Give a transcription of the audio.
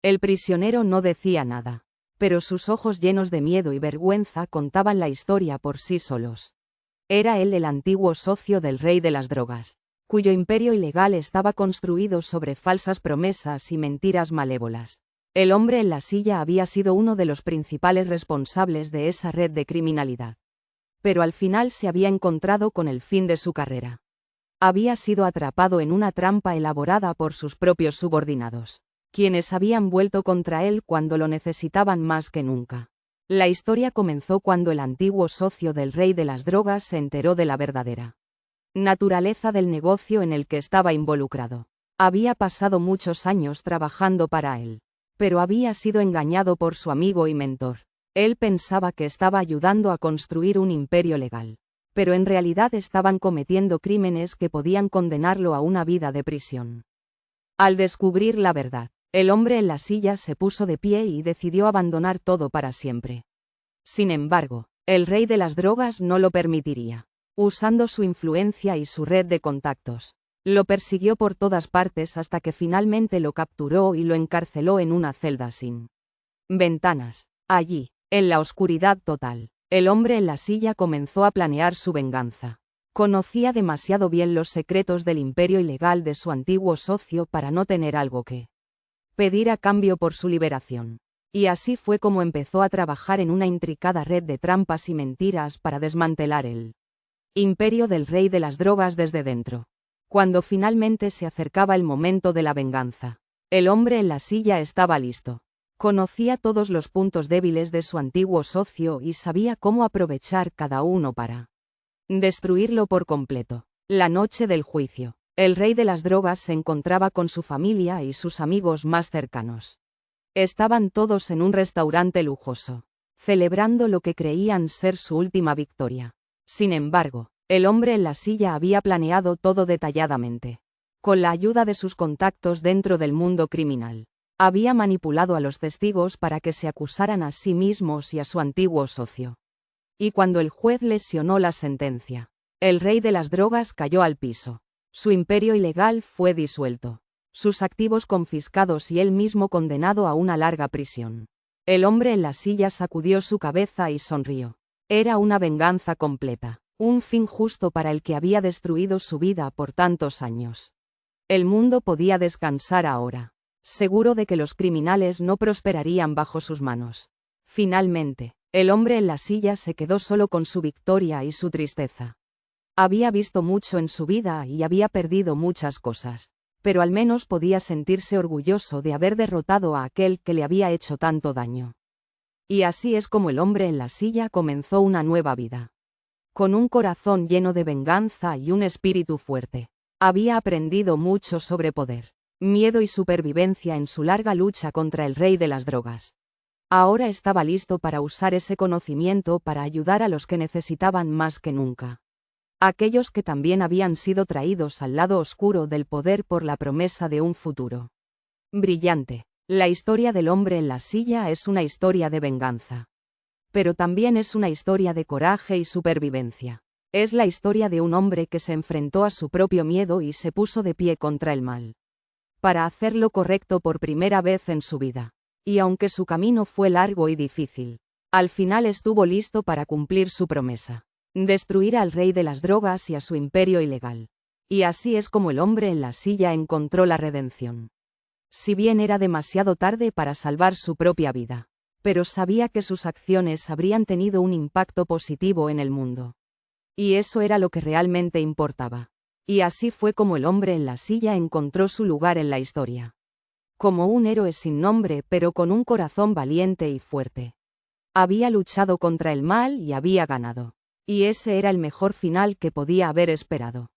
El prisionero no decía nada, pero sus ojos llenos de miedo y vergüenza contaban la historia por sí solos. Era él el antiguo socio del rey de las drogas, cuyo imperio ilegal estaba construido sobre falsas promesas y mentiras malévolas. El hombre en la silla había sido uno de los principales responsables de esa red de criminalidad. Pero al final se había encontrado con el fin de su carrera. Había sido atrapado en una trampa elaborada por sus propios subordinados, quienes habían vuelto contra él cuando lo necesitaban más que nunca. La historia comenzó cuando el antiguo socio del rey de las drogas se enteró de la verdadera naturaleza del negocio en el que estaba involucrado. Había pasado muchos años trabajando para él, pero había sido engañado por su amigo y mentor. Él pensaba que estaba ayudando a construir un imperio legal, pero en realidad estaban cometiendo crímenes que podían condenarlo a una vida de prisión. Al descubrir la verdad, el hombre en la silla se puso de pie y decidió abandonar todo para siempre. Sin embargo, el rey de las drogas no lo permitiría. Usando su influencia y su red de contactos, lo persiguió por todas partes hasta que finalmente lo capturó y lo encarceló en una celda sin ventanas. Allí, en la oscuridad total, el hombre en la silla comenzó a planear su venganza. Conocía demasiado bien los secretos del imperio ilegal de su antiguo socio para no tener algo que pedir a cambio por su liberación. Y así fue como empezó a trabajar en una intricada red de trampas y mentiras para desmantelar el imperio del rey de las drogas desde dentro. Cuando finalmente se acercaba el momento de la venganza, el hombre en la silla estaba listo. Conocía todos los puntos débiles de su antiguo socio y sabía cómo aprovechar cada uno para destruirlo por completo. La noche del juicio, el rey de las drogas se encontraba con su familia y sus amigos más cercanos. Estaban todos en un restaurante lujoso, celebrando lo que creían ser su última victoria. Sin embargo, el hombre en la silla había planeado todo detalladamente. Con la ayuda de sus contactos dentro del mundo criminal, había manipulado a los testigos para que se acusaran a sí mismos y a su antiguo socio. Y cuando el juez lesionó la sentencia, el rey de las drogas cayó al piso. Su imperio ilegal fue disuelto, sus activos confiscados y él mismo condenado a una larga prisión. El hombre en la silla sacudió su cabeza y sonrió. Era una venganza completa, un fin justo para el que había destruido su vida por tantos años. El mundo podía descansar ahora, seguro de que los criminales no prosperarían bajo sus manos. Finalmente, el hombre en la silla se quedó solo con su victoria y su tristeza. Había visto mucho en su vida y había perdido muchas cosas, pero al menos podía sentirse orgulloso de haber derrotado a aquel que le había hecho tanto daño. Y así es como el hombre en la silla comenzó una nueva vida. Con un corazón lleno de venganza y un espíritu fuerte, había aprendido mucho sobre poder, miedo y supervivencia en su larga lucha contra el rey de las drogas. Ahora estaba listo para usar ese conocimiento para ayudar a los que necesitaban más que nunca. Aquellos que también habían sido traídos al lado oscuro del poder por la promesa de un futuro brillante. La historia del hombre en la silla es una historia de venganza. Pero también es una historia de coraje y supervivencia. Es la historia de un hombre que se enfrentó a su propio miedo y se puso de pie contra el mal, para hacer lo correcto por primera vez en su vida. Y aunque su camino fue largo y difícil, al final estuvo listo para cumplir su promesa: destruir al rey de las drogas y a su imperio ilegal. Y así es como el hombre en la silla encontró la redención. Si bien era demasiado tarde para salvar su propia vida, pero sabía que sus acciones habrían tenido un impacto positivo en el mundo. Y eso era lo que realmente importaba. Y así fue como el hombre en la silla encontró su lugar en la historia. Como un héroe sin nombre pero con un corazón valiente y fuerte. Había luchado contra el mal y había ganado. Y ese era el mejor final que podía haber esperado.